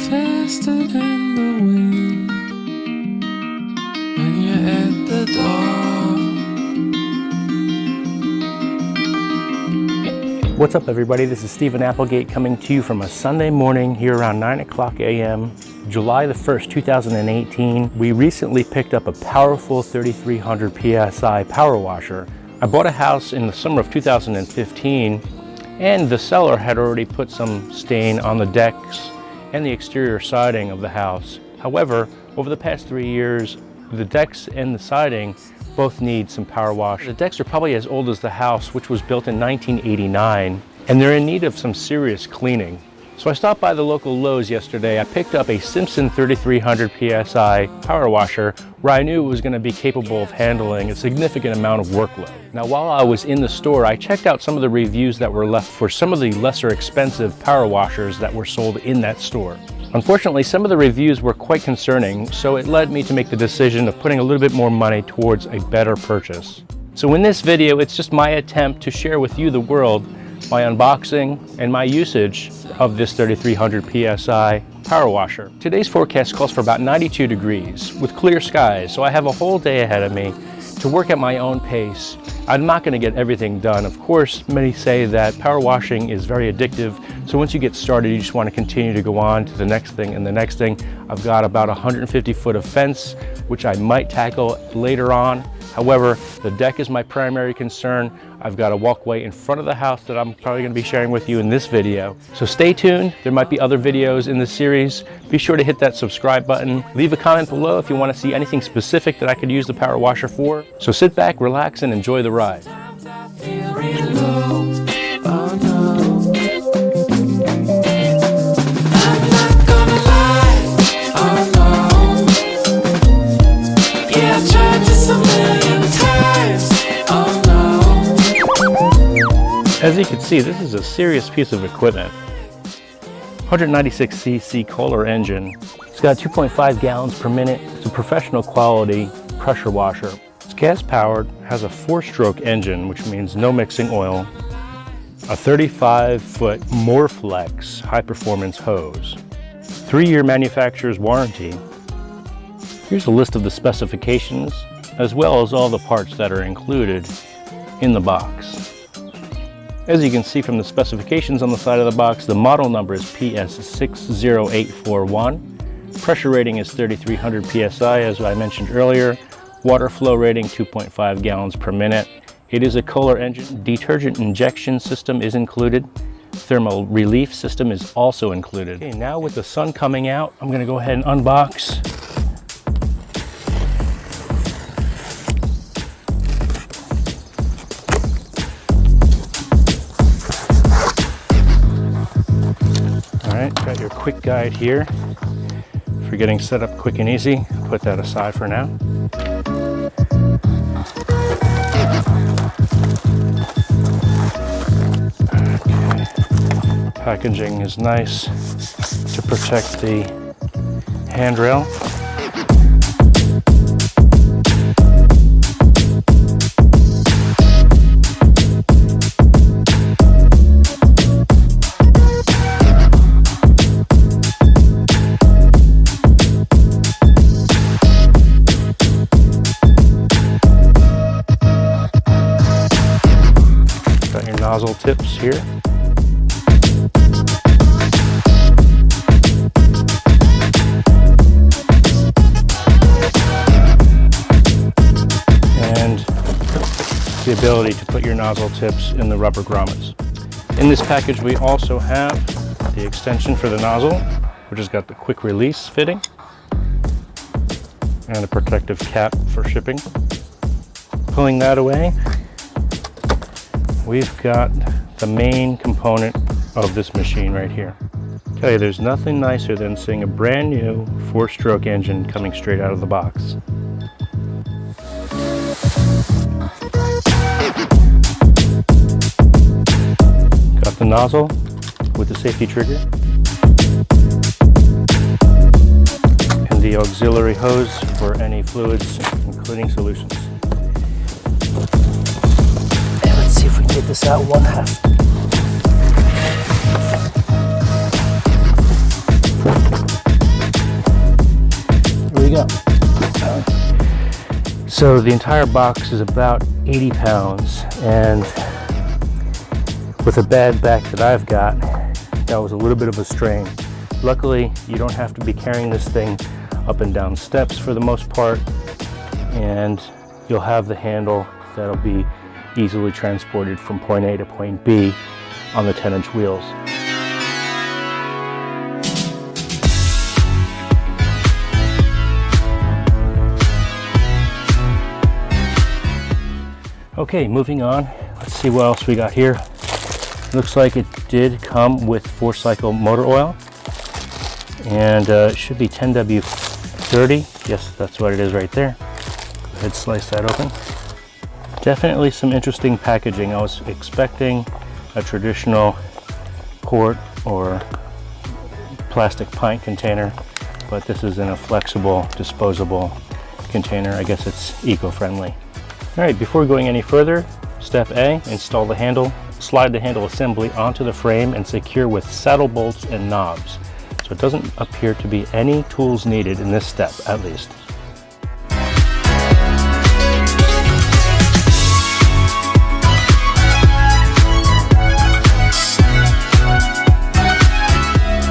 faster than the wind when you're at the door. What's up, everybody? This is Stephen Applegate coming to you from a Sunday morning here around 9 o'clock a.m. July the 1st, 2018. We recently picked up a powerful 3300 PSI power washer. I bought a house in the summer of 2015, and the seller had already put some stain on the decks and the exterior siding of the house. However, over the past 3 years, the decks and the siding both need some power wash. The decks are probably as old as the house, which was built in 1989, and they're in need of some serious cleaning. So I stopped by the local Lowe's yesterday. I picked up a Simpson 3300 PSI power washer where I knew it was going to be capable of handling a significant amount of workload. Now, while I was in the store, I checked out some of the reviews that were left for some of the lesser expensive power washers that were sold in that store. Unfortunately, some of the reviews were quite concerning, so it led me to make the decision of putting a little bit more money towards a better purchase. So in this video, it's just my attempt to share with you, the world, my unboxing and my usage of this 3300 PSI power washer. Today's forecast calls for about 92 degrees with clear skies, so I have a whole day ahead of me to work at my own pace. I'm not going to get everything done. Of course, many say that power washing is very addictive, so once you get started, you just want to continue to go on to the next thing and the next thing. I've got about 150 foot of fence, which I might tackle later on. However, the deck is my primary concern. I've got a walkway in front of the house that I'm probably going to be sharing with you in this video. So stay tuned. There might be other videos in this series. Be sure to hit that subscribe button. Leave a comment below if you want to see anything specific that I could use the power washer for. So sit back, relax, and enjoy the ride. As you can see, this is a serious piece of equipment. 196cc KOHLER engine. It's got 2.5 gallons per minute. It's a professional quality pressure washer. It's gas powered, has a 4-stroke engine, which means no mixing oil, a 35-foot MorFlex high performance hose, 3-year manufacturer's warranty. Here's a list of the specifications, as well as all the parts that are included in the box. As you can see from the specifications on the side of the box, the model number is PS60841. Pressure rating is 3300 PSI, as I mentioned earlier. Water flow rating 2.5 gallons per minute. It is a KOHLER engine. Detergent injection system is included. Thermal relief system is also included. Okay, now with the sun coming out, I'm going to go ahead and unbox. Got your quick guide here for getting set up quick and easy. Put that aside for now. Okay. Packaging is nice to protect the handrail. Nozzle tips here. And the ability to put your nozzle tips in the rubber grommets. In this package, we also have the extension for the nozzle, which has got the quick release fitting and a protective cap for shipping. Pulling that away, we've got the main component of this machine right here. I tell you, there's nothing nicer than seeing a brand new 4-stroke engine coming straight out of the box. Got the nozzle with the safety trigger and the auxiliary hose for any fluids, including solutions. See if we can get this out one half. we go. So the entire box is about 80 pounds, and with a bad back that I've got, that was a little bit of a strain. Luckily, you don't have to be carrying this thing up and down steps for the most part, and you'll have the handle that'll be easily transported from point A to point B on the 10-inch wheels. Okay, moving on. Let's see what else we got here. Looks like it did come with 4-cycle motor oil, and it should be 10W30. Yes, that's what it is right there. Go ahead, slice that open. Definitely some interesting packaging. I was expecting a traditional quart or plastic pint container, but this is in a flexible, disposable container. I guess it's eco-friendly. All right, before going any further, step A, install the handle. Slide the handle assembly onto the frame and secure with saddle bolts and knobs. So it doesn't appear to be any tools needed in this step, at least.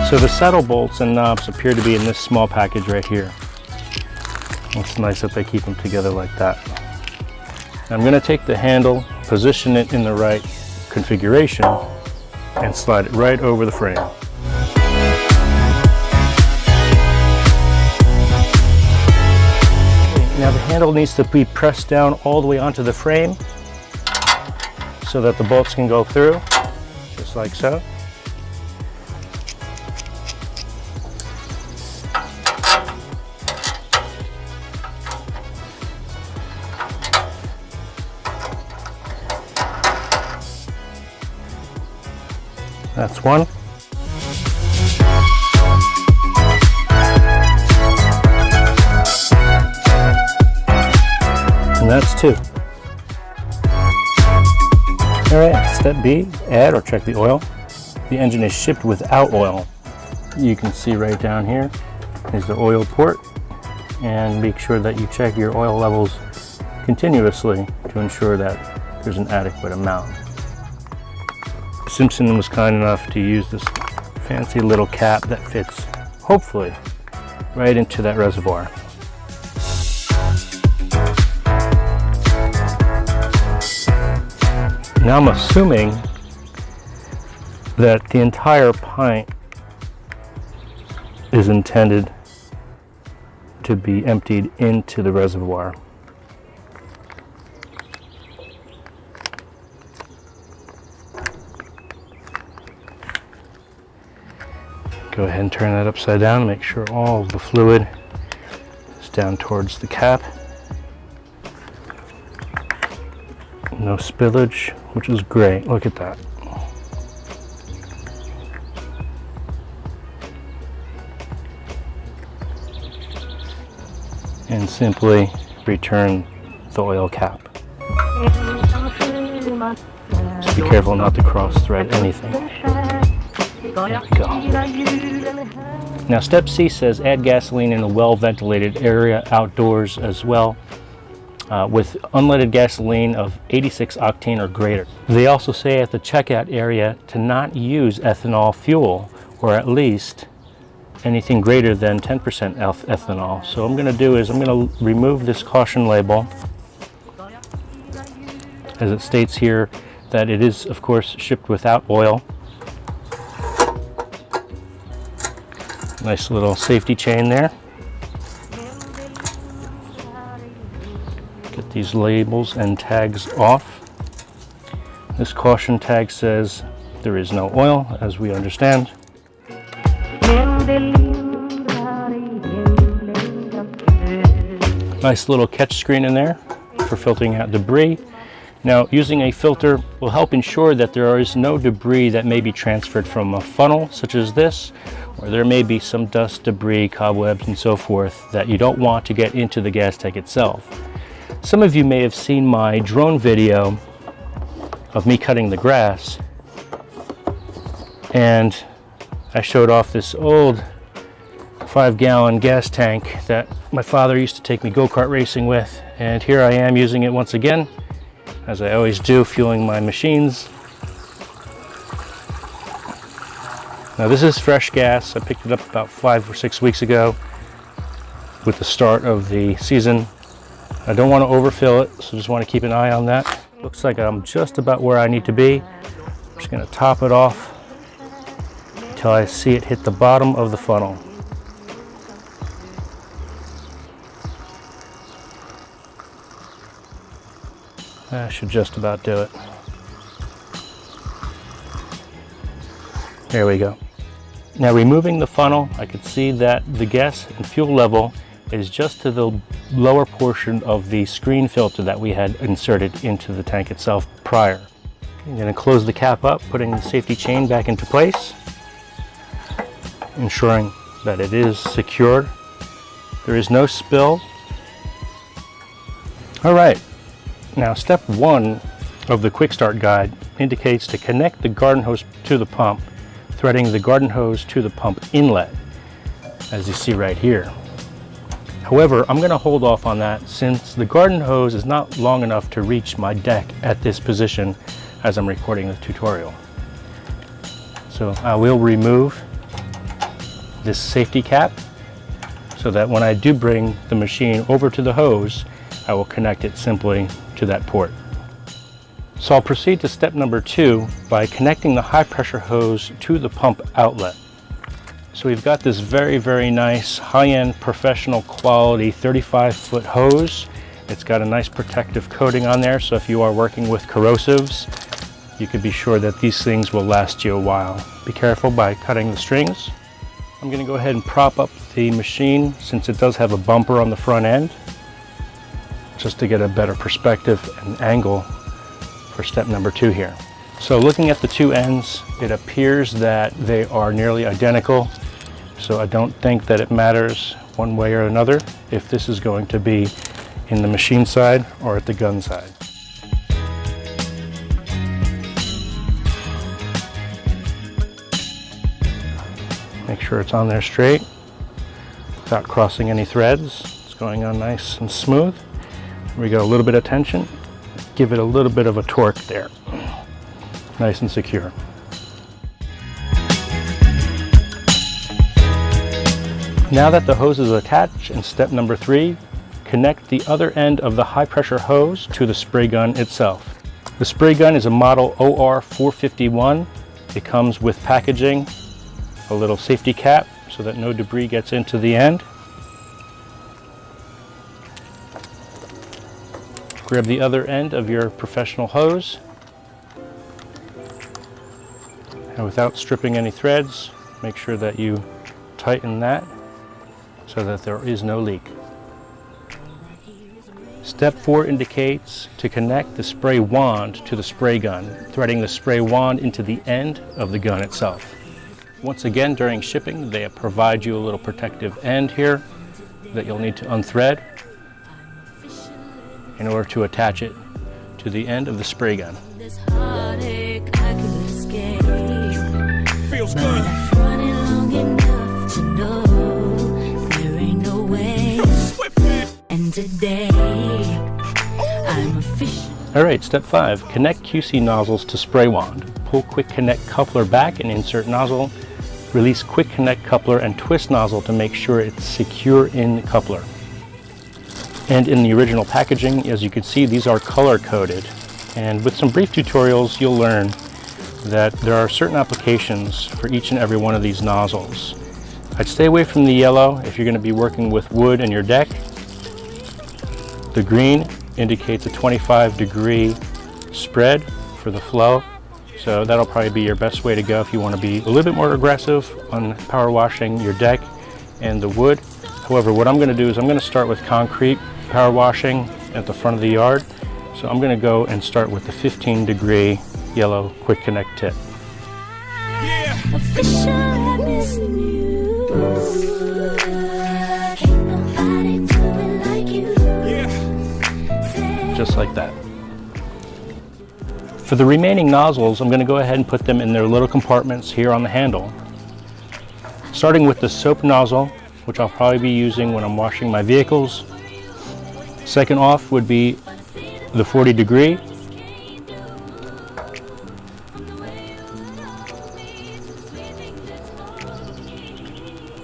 So the saddle bolts and knobs appear to be in this small package right here. It's nice that they keep them together like that. I'm going to take the handle, position it in the right configuration, and slide it right over the frame. Now the handle needs to be pressed down all the way onto the frame so that the bolts can go through, just like so. That's one. And that's two. All right, step B, add or check the oil. The engine is shipped without oil. You can see right down here is the oil port, and make sure that you check your oil levels continuously to ensure that there's an adequate amount. Simpson was kind enough to use this fancy little cap that fits, hopefully, right into that reservoir. Now I'm assuming that the entire pint is intended to be emptied into the reservoir. Go ahead and turn that upside down and make sure all of the fluid is down towards the cap. No spillage, which is great. Look at that. And simply return the oil cap. Just be careful not to cross thread anything. There we go. Now step C says add gasoline in a well-ventilated area outdoors as well, with unleaded gasoline of 86 octane or greater. They also say at the checkout area to not use ethanol fuel, or at least anything greater than 10% ethanol. So what I'm going to do is I'm going to remove this caution label, as it states here that it is of course shipped without oil. Nice little safety chain there. Get these labels and tags off. This caution tag says there is no oil, as we understand. Nice little catch screen in there for filtering out debris. Now, using a filter will help ensure that there is no debris that may be transferred from a funnel such as this, or there may be some dust, debris, cobwebs, and so forth that you don't want to get into the gas tank itself. Some of you may have seen my drone video of me cutting the grass, and I showed off this old 5-gallon gas tank that my father used to take me go-kart racing with, and here I am using it once again, as I always do, fueling my machines. Now this is fresh gas. I picked it up about 5 or 6 weeks ago with the start of the season. I don't want to overfill it, so just want to keep an eye on that. Looks like I'm just about where I need to be. I'm just going to top it off until I see it hit the bottom of the funnel. That should just about do it. There we go. Now removing the funnel, I could see that the gas and fuel level is just to the lower portion of the screen filter that we had inserted into the tank itself prior. I'm going to close the cap up, putting the safety chain back into place, ensuring that it is secured. There is no spill. All right, now step 1 of the quick start guide indicates to connect the garden hose to the pump, threading the garden hose to the pump inlet, as you see right here. However, I'm going to hold off on that since the garden hose is not long enough to reach my deck at this position as I'm recording the tutorial. So I will remove this safety cap so that when I do bring the machine over to the hose, I will connect it simply to that port. So I'll proceed to step number 2 by connecting the high pressure hose to the pump outlet. So we've got this very nice high-end professional quality 35-foot hose. It's got a nice protective coating on there, so if you are working with corrosives, you can be sure that these things will last you a while. Be careful by cutting the strings. I'm going to go ahead and prop up the machine since it does have a bumper on the front end, just to get a better perspective and angle for step number 2 here. So looking at the 2 ends, it appears that they are nearly identical, so I don't think that it matters one way or another if this is going to be in the machine side or at the gun side. Make sure it's on there straight without crossing any threads. It's going on nice and smooth. We got a little bit of tension. Give it a little bit of a torque there. Nice and secure. Now that the hose is attached, in step number 3, connect the other end of the high pressure hose to the spray gun itself. The spray gun is a model OR451. It comes with packaging, a little safety cap so that no debris gets into the end. Grab the other end of your professional hose, and without stripping any threads, make sure that you tighten that so that there is no leak. Step 4 indicates to connect the spray wand to the spray gun, threading the spray wand into the end of the gun itself. Once again, during shipping, they provide you a little protective end here that you'll need to unthread in order to attach it to the end of the spray gun. Feels good. And today, I'm official. All right, step 5, connect QC nozzles to spray wand. Pull quick connect coupler back and insert nozzle. Release quick connect coupler and twist nozzle to make sure it's secure in the coupler. And in the original packaging, as you can see, these are color coded. And with some brief tutorials, you'll learn that there are certain applications for each and every one of these nozzles. I'd stay away from the yellow if you're going to be working with wood in your deck. The green indicates a 25-degree spread for the flow, so that'll probably be your best way to go if you want to be a little bit more aggressive on power washing your deck and the wood. However, what I'm going to do is I'm going to start with concrete power washing at the front of the yard. So I'm going to go and start with the 15-degree yellow quick connect tip. Yeah. Just like that. For the remaining nozzles, I'm going to go ahead and put them in their little compartments here on the handle. Starting with the soap nozzle, which I'll probably be using when I'm washing my vehicles. Second off would be the 40 degree.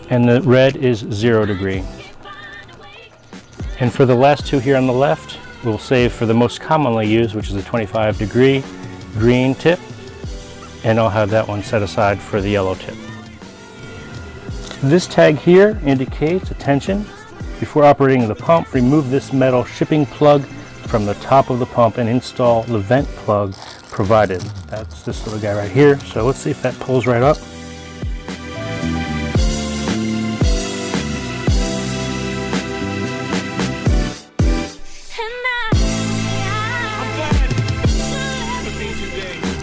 And the red is 0 degree. And for the last two here on the left, we'll save for the most commonly used, which is the 25 degree green tip. And I'll have that one set aside for the yellow tip. This tag here indicates, attention, before operating the pump, remove this metal shipping plug from the top of the pump and install the vent plug provided. That's this little guy right here. So let's see if that pulls right up.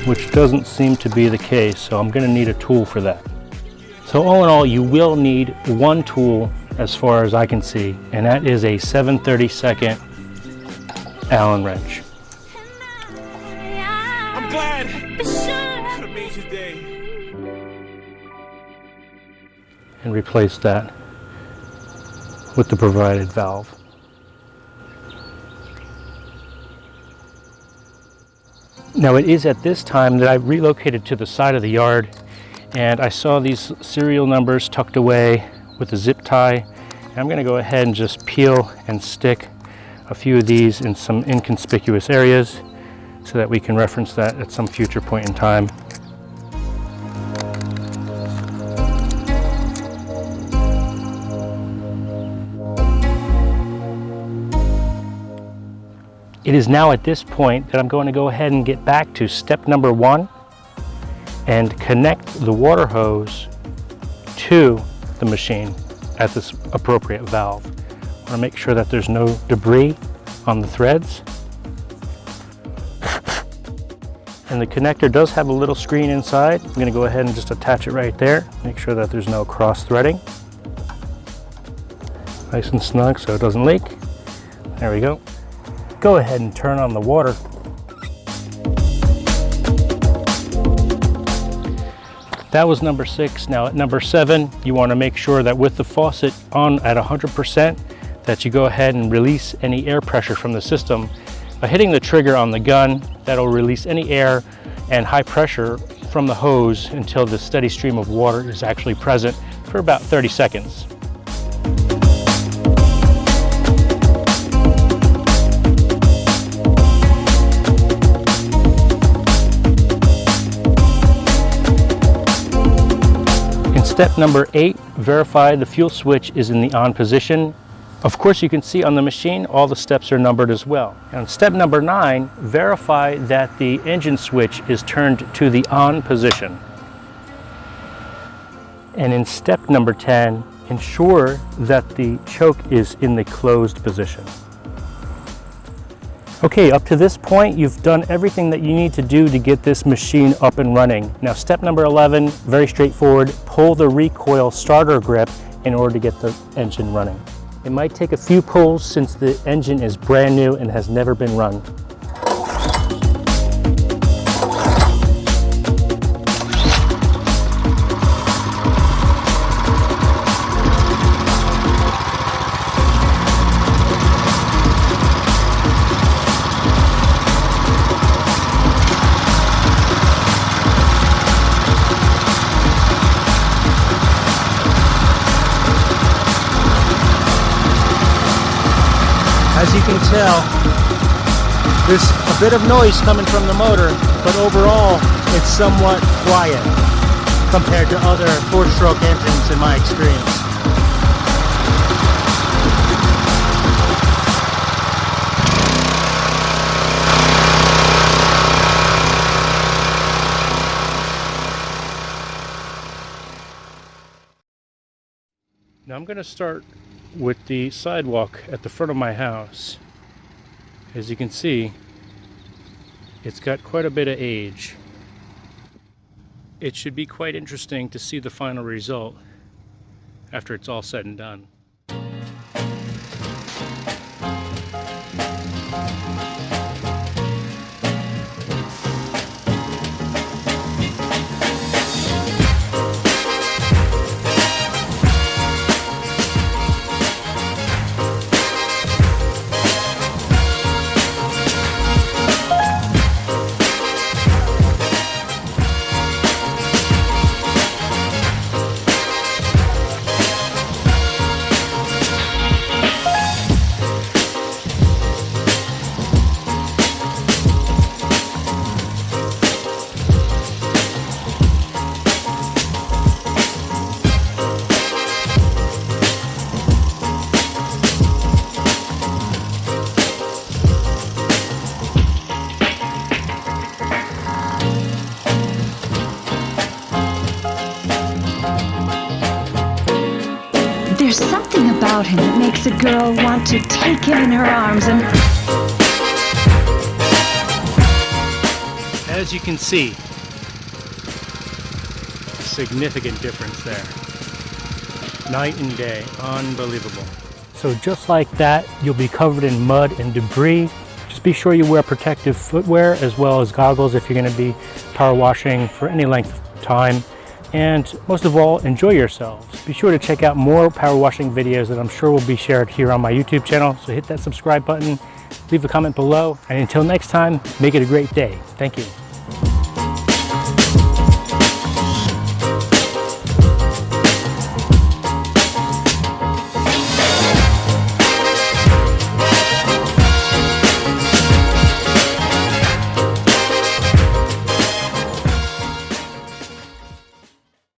Which doesn't seem to be the case, so I'm going to need a tool for that. So all in all, you will need one tool as far as I can see, and that is a 7/32 Allen wrench. I'm glad I made your day. And replace that with the provided valve. Now it is at this time that I relocated to the side of the yard, and I saw these serial numbers tucked away with a zip tie. And I'm going to go ahead and just peel and stick a few of these in some inconspicuous areas so that we can reference that at some future point in time. It is now at this point that I'm going to go ahead and get back to step number 1 and connect the water hose to the machine at this appropriate valve. I want to make sure that there's no debris on the threads. And the connector does have a little screen inside. I'm going to go ahead and just attach it right there. Make sure that there's no cross threading. Nice and snug so it doesn't leak. There we go. Go ahead and turn on the water. That was number 6. Now at number 7, you want to make sure that with the faucet on at 100%, that you go ahead and release any air pressure from the system. By hitting the trigger on the gun, that'll release any air and high pressure from the hose until the steady stream of water is actually present for about 30 seconds. Step number 8, verify the fuel switch is in the on position. Of course, you can see on the machine all the steps are numbered as well. And step number 9, verify that the engine switch is turned to the on position. And in step number 10, ensure that the choke is in the closed position. Okay, up to this point, you've done everything that you need to do to get this machine up and running. Now, step number 11, very straightforward. Pull the recoil starter grip in order to get the engine running. It might take a few pulls since the engine is brand new and has never been run. As you can tell, there's a bit of noise coming from the motor, but overall it's somewhat quiet compared to other 4-stroke engines in my experience. Now I'm going to start with the sidewalk at the front of my house. As you can see, it's got quite a bit of age. It should be quite interesting to see the final result after it's all said and done. There's something about him that makes a girl want to take him in her arms and... As you can see, significant difference there. Night and day, unbelievable. So just like that, you'll be covered in mud and debris. Just be sure you wear protective footwear as well as goggles if you're going to be power washing for any length of time. And most of all, enjoy yourselves. Be sure to check out more power washing videos that I'm sure will be shared here on my YouTube channel. So hit that subscribe button, leave a comment below, and until next time, make it a great day. Thank you.